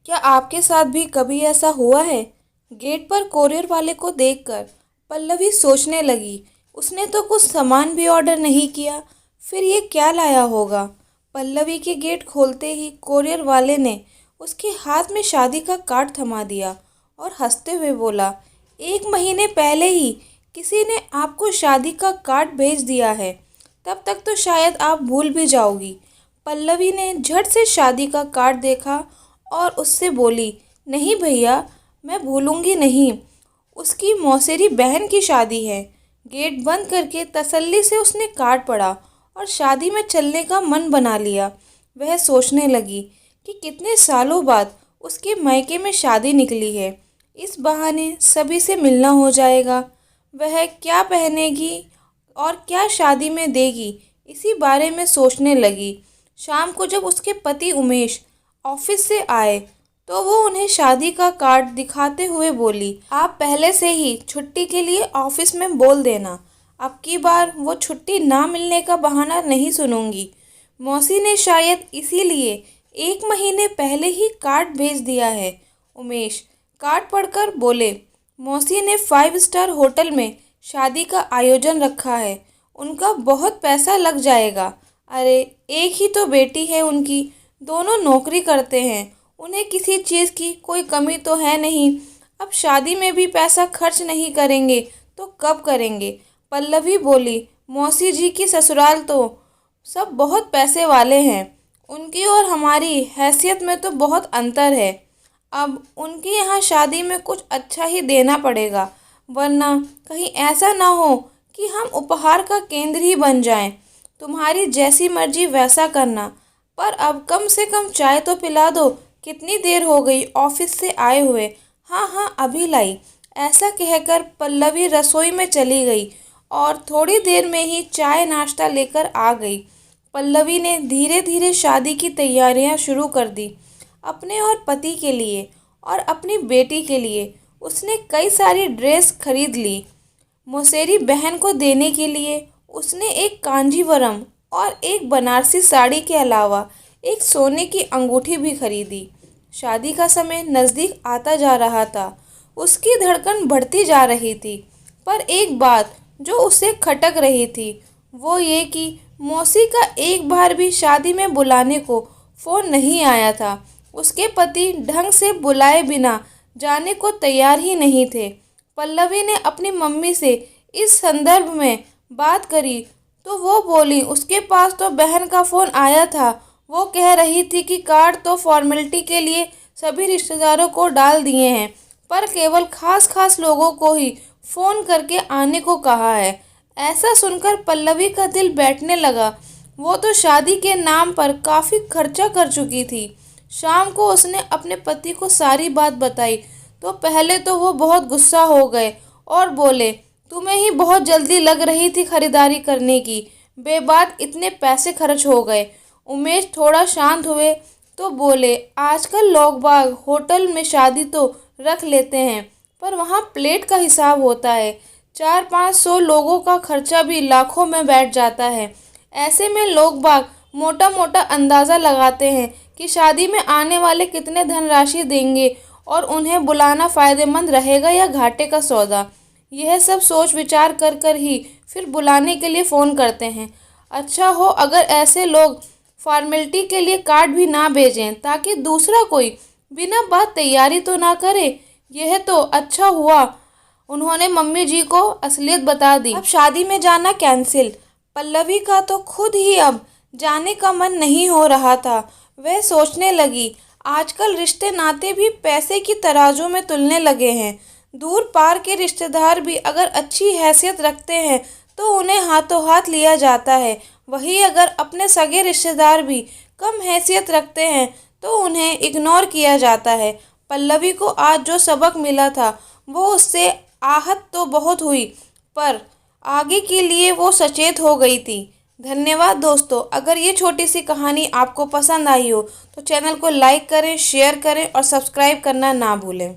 क्या आपके साथ भी कभी ऐसा हुआ है? गेट पर कोरियर वाले को देखकर पल्लवी सोचने लगी, उसने तो कुछ सामान भी ऑर्डर नहीं किया, फिर ये क्या लाया होगा। पल्लवी के गेट खोलते ही कोरियर वाले ने उसके हाथ में शादी का कार्ड थमा दिया और हंसते हुए बोला, 1 महीने पहले ही किसी ने आपको शादी का कार्ड भेज दिया है, तब तक तो शायद आप भूल भी जाओगी। पल्लवी ने झट से शादी का कार्ड देखा और उससे बोली, नहीं भैया, मैं भूलूंगी नहीं, उसकी मौसेरी बहन की शादी है। गेट बंद करके तसल्ली से उसने कार्ड पढ़ा और शादी में चलने का मन बना लिया। वह सोचने लगी कि कितने सालों बाद उसके मायके में शादी निकली है, इस बहाने सभी से मिलना हो जाएगा। वह क्या पहनेगी और क्या शादी में देगी, इसी बारे में सोचने लगी। शाम को जब उसके पति उमेश ऑफिस से आए तो वो उन्हें शादी का कार्ड दिखाते हुए बोली, आप पहले से ही छुट्टी के लिए ऑफिस में बोल देना, अब की बार वो छुट्टी ना मिलने का बहाना नहीं सुनूंगी। मौसी ने शायद इसीलिए 1 महीने पहले ही कार्ड भेज दिया है। उमेश कार्ड पढ़कर बोले, मौसी ने 5 स्टार होटल में शादी का आयोजन रखा है, उनका बहुत पैसा लग जाएगा। अरे एक ही तो बेटी है उनकी, दोनों नौकरी करते हैं, उन्हें किसी चीज़ की कोई कमी तो है नहीं। अब शादी में भी पैसा खर्च नहीं करेंगे तो कब करेंगे। पल्लवी बोली, मौसी जी की ससुराल तो सब बहुत पैसे वाले हैं, उनकी और हमारी हैसियत में तो बहुत अंतर है। अब उनके यहाँ शादी में कुछ अच्छा ही देना पड़ेगा, वरना कहीं ऐसा ना हो कि हम उपहार का केंद्र ही बन जाएं। तुम्हारी जैसी मर्जी वैसा करना, पर अब कम से कम चाय तो पिला दो, कितनी देर हो गई ऑफिस से आए हुए। हाँ हाँ अभी लाई। ऐसा कहकर पल्लवी रसोई में चली गई और थोड़ी देर में ही चाय नाश्ता लेकर आ गई। पल्लवी ने धीरे धीरे शादी की तैयारियां शुरू कर दी। अपने और पति के लिए और अपनी बेटी के लिए उसने कई सारी ड्रेस खरीद ली। मौसेरी बहन को देने के लिए उसने एक कांजीवरम और एक बनारसी साड़ी के अलावा एक सोने की अंगूठी भी खरीदी। शादी का समय नज़दीक आता जा रहा था, उसकी धड़कन बढ़ती जा रही थी, पर एक बात जो उसे खटक रही थी वो ये कि मौसी का एक बार भी शादी में बुलाने को फ़ोन नहीं आया था। उसके पति ढंग से बुलाए बिना जाने को तैयार ही नहीं थे। पल्लवी ने अपनी मम्मी से इस संदर्भ में बात करी तो वो बोली, उसके पास तो बहन का फ़ोन आया था, वो कह रही थी कि कार्ड तो फॉर्मेलिटी के लिए सभी रिश्तेदारों को डाल दिए हैं, पर केवल खास खास लोगों को ही फ़ोन करके आने को कहा है। ऐसा सुनकर पल्लवी का दिल बैठने लगा। वो तो शादी के नाम पर काफ़ी खर्चा कर चुकी थी। शाम को उसने अपने पति को सारी बात बताई तो पहले तो वो बहुत गुस्सा हो गए और बोले, तुम्हें ही बहुत जल्दी लग रही थी खरीदारी करने की, बेबात इतने पैसे खर्च हो गए। उमेश थोड़ा शांत हुए तो बोले, आजकल लोग बाग होटल में शादी तो रख लेते हैं, पर वहाँ प्लेट का हिसाब होता है, 400-500 लोगों का खर्चा भी लाखों में बैठ जाता है। ऐसे में लोग बाग मोटा मोटा अंदाज़ा लगाते हैं कि शादी में आने वाले कितने धनराशि देंगे और उन्हें बुलाना फ़ायदेमंद रहेगा या घाटे का सौदा। यह सब सोच विचार कर कर ही फिर बुलाने के लिए फ़ोन करते हैं। अच्छा हो अगर ऐसे लोग फॉर्मेलिटी के लिए कार्ड भी ना भेजें, ताकि दूसरा कोई बिना बात तैयारी तो ना करे। यह तो अच्छा हुआ उन्होंने मम्मी जी को असलियत बता दी। अब शादी में जाना कैंसिल। पल्लवी का तो खुद ही अब जाने का मन नहीं हो रहा था। वह सोचने लगी, आजकल रिश्ते नाते भी पैसे की तराजू में तुलने लगे हैं। दूर पार के रिश्तेदार भी अगर अच्छी हैसियत रखते हैं तो उन्हें हाथों हाथ लिया जाता है, वही अगर अपने सगे रिश्तेदार भी कम हैसियत रखते हैं तो उन्हें इग्नोर किया जाता है। पल्लवी को आज जो सबक मिला था वो उससे आहत तो बहुत हुई, पर आगे के लिए वो सचेत हो गई थी। धन्यवाद दोस्तों। अगर ये छोटी सी कहानी आपको पसंद आई हो तो चैनल को लाइक करें, शेयर करें और सब्सक्राइब करना ना भूलें।